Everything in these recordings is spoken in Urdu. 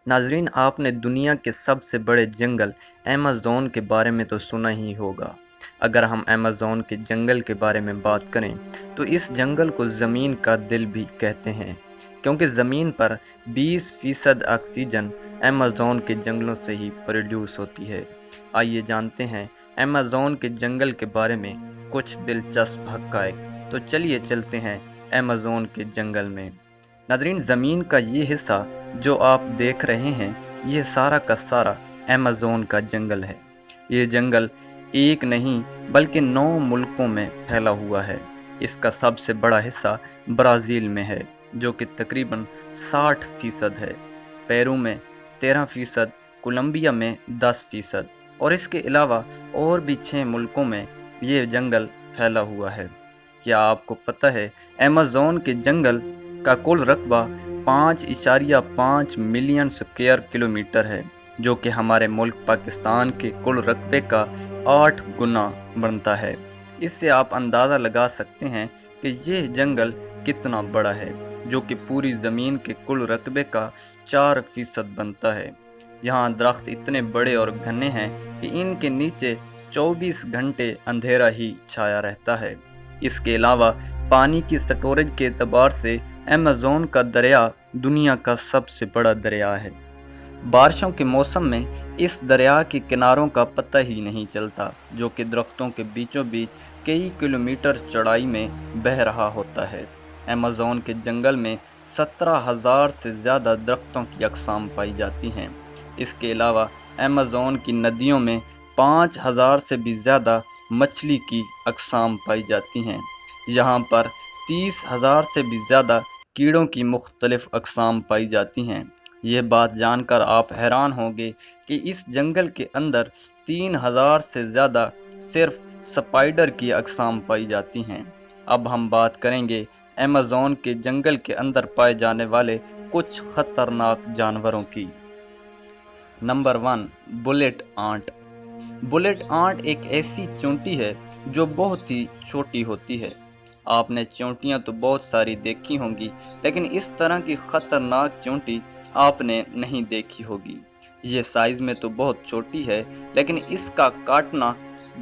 ناظرین، آپ نے دنیا کے سب سے بڑے جنگل ایمیزون کے بارے میں تو سنا ہی ہوگا۔ اگر ہم ایمیزون کے جنگل کے بارے میں بات کریں تو اس جنگل کو زمین کا دل بھی کہتے ہیں، کیونکہ زمین پر 20% آکسیجن ایمیزون کے جنگلوں سے ہی پروڈیوس ہوتی ہے۔ آئیے جانتے ہیں ایمیزون کے جنگل کے بارے میں کچھ دلچسپ حقائق۔ تو چلیے چلتے ہیں ایمیزون کے جنگل میں۔ ناظرین، زمین کا یہ حصہ جو آپ دیکھ رہے ہیں، یہ سارا کا سارا ایمیزون کا جنگل ہے۔ یہ جنگل ایک نہیں بلکہ 9 ملکوں میں پھیلا ہوا ہے۔ اس کا سب سے بڑا حصہ برازیل میں ہے، جو کہ تقریباً 60% ہے، پیرو میں 13%، کولمبیا میں 10%، اور اس کے علاوہ اور بھی 6 ملکوں میں یہ جنگل پھیلا ہوا ہے۔ کیا آپ کو پتہ ہے ایمیزون کے جنگل کا کل رقبہ 5.5 ملین اسکوائر کلومیٹر ہے، جو کہ ہمارے ملک پاکستان کے کل رقبے کا 8 گنا بنتا ہے۔ اس سے آپ اندازہ لگا سکتے ہیں کہ یہ جنگل کتنا بڑا ہے، جو کہ پوری زمین کے کل رقبے کا 4% بنتا ہے۔ یہاں درخت اتنے بڑے اور گھنے ہیں کہ ان کے نیچے 24 گھنٹے اندھیرا ہی چھایا رہتا ہے۔ اس کے علاوہ پانی کی سٹوریج کے اعتبار سے ایمیزون کا دریا دنیا کا سب سے بڑا دریا ہے۔ بارشوں کے موسم میں اس دریا کے کناروں کا پتہ ہی نہیں چلتا، جو کہ درختوں کے بیچوں بیچ کئی کلومیٹر چوڑائی میں بہہ رہا ہوتا ہے۔ ایمیزون کے جنگل میں 17,000 سے زیادہ درختوں کی اقسام پائی جاتی ہیں۔ اس کے علاوہ ایمیزون کی ندیوں میں 5,000 سے بھی زیادہ مچھلی کی اقسام پائی جاتی ہیں۔ یہاں پر 30,000 سے بھی زیادہ کیڑوں کی مختلف اقسام پائی جاتی ہیں۔ یہ بات جان کر آپ حیران ہوں گے کہ اس جنگل کے اندر 3,000 سے زیادہ صرف سپائڈر کی اقسام پائی جاتی ہیں۔ اب ہم بات کریں گے ایمیزون کے جنگل کے اندر پائے جانے والے کچھ خطرناک جانوروں کی۔ Number 1، bullet ant. Bullet ant ایک ایسی چونٹی ہے جو بہت ہی چھوٹی ہوتی ہے۔ آپ نے چونٹیاں تو بہت ساری دیکھی ہوں گی، لیکن اس طرح کی خطرناک چونٹی آپ نے نہیں دیکھی ہوگی۔ یہ سائز میں تو بہت چھوٹی ہے، لیکن اس کا کاٹنا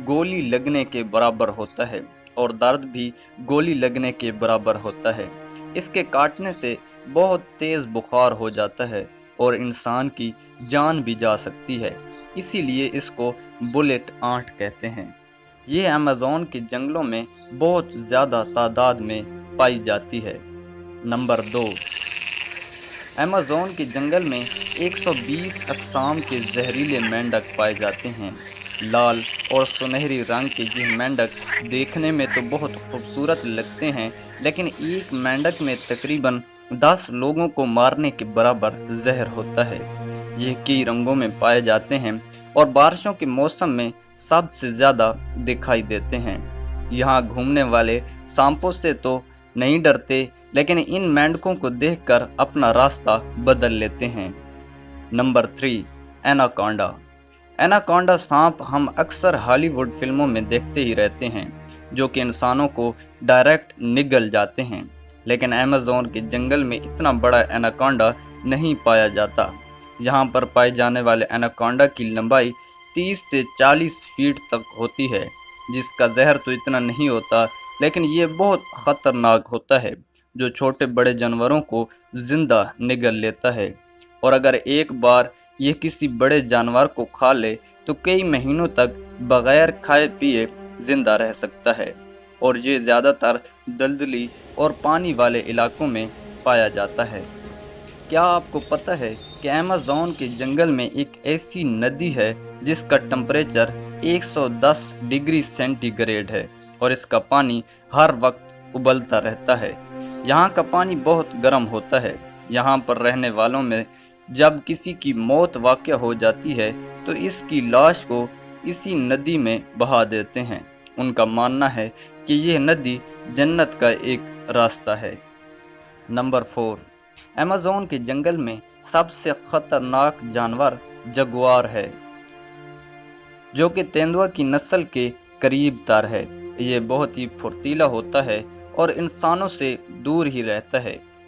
گولی لگنے کے برابر ہوتا ہے، اور درد بھی گولی لگنے کے برابر ہوتا ہے۔ اس کے کاٹنے سے بہت تیز بخار ہو جاتا ہے اور انسان کی جان بھی جا سکتی ہے، اسی لیے اس کو بلیٹ آنٹ کہتے ہیں۔ یہ ایمیزون کے جنگلوں میں بہت زیادہ تعداد میں پائی جاتی ہے۔ نمبر 2، ایمیزون کے جنگل میں 120 اقسام کے زہریلے مینڈک پائے جاتے ہیں۔ لال اور سنہری رنگ کے یہ مینڈک دیکھنے میں تو بہت خوبصورت لگتے ہیں، لیکن ایک مینڈک میں تقریباً 10 لوگوں کو مارنے کے برابر زہر ہوتا ہے۔ یہ کئی رنگوں میں پائے جاتے ہیں اور بارشوں کے موسم میں سب سے زیادہ دکھائی دیتے ہیں۔ یہاں گھومنے والے سانپوں سے تو نہیں ڈرتے، لیکن ان مینڈکوں کو دیکھ کر اپنا راستہ بدل لیتے ہیں۔ نمبر 3، ایناکونڈا۔ ایناکونڈا سانپ ہم اکثر ہالی ووڈ فلموں میں دیکھتے ہی رہتے ہیں، جو کہ انسانوں کو ڈائریکٹ نگل جاتے ہیں، لیکن ایمیزون کے جنگل میں اتنا بڑا ایناکونڈا نہیں پایا جاتا۔ یہاں پر پائے جانے والے ایناکونڈا کی لمبائی 30 سے 40 فیٹ تک ہوتی ہے، جس کا زہر تو اتنا نہیں ہوتا، لیکن یہ بہت خطرناک ہوتا ہے، جو چھوٹے بڑے جانوروں کو زندہ نگل لیتا ہے، اور اگر ایک بار یہ کسی بڑے جانور کو کھا لے تو کئی مہینوں تک بغیر کھائے پیے زندہ رہ سکتا ہے، اور یہ زیادہ تر دلدلی اور پانی والے علاقوں میں پایا جاتا ہے۔ کیا آپ کو پتہ ہے کہ ایمیزون کے جنگل میں ایک ایسی ندی ہے جس کا ٹمپریچر 110 ڈگری سینٹی گریڈ ہے، اور اس کا پانی ہر وقت ابلتا رہتا ہے۔ یہاں کا پانی بہت گرم ہوتا ہے۔ یہاں پر رہنے والوں میں جب کسی کی موت واقع ہو جاتی ہے تو اس کی لاش کو اسی ندی میں بہا دیتے ہیں۔ ان کا ماننا ہے کہ یہ ندی جنت کا ایک راستہ ہے۔ نمبر 4، ایمیزون کے جنگل میں سب سے خطرناک جانور جگوار ہے، جو کہ تیندوا کی نسل کے قریب تر ہے۔ یہ بہت ہی پھرتیلا ہوتا ہے اور انسانوں سے دور ہی رہتا ہے،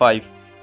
5,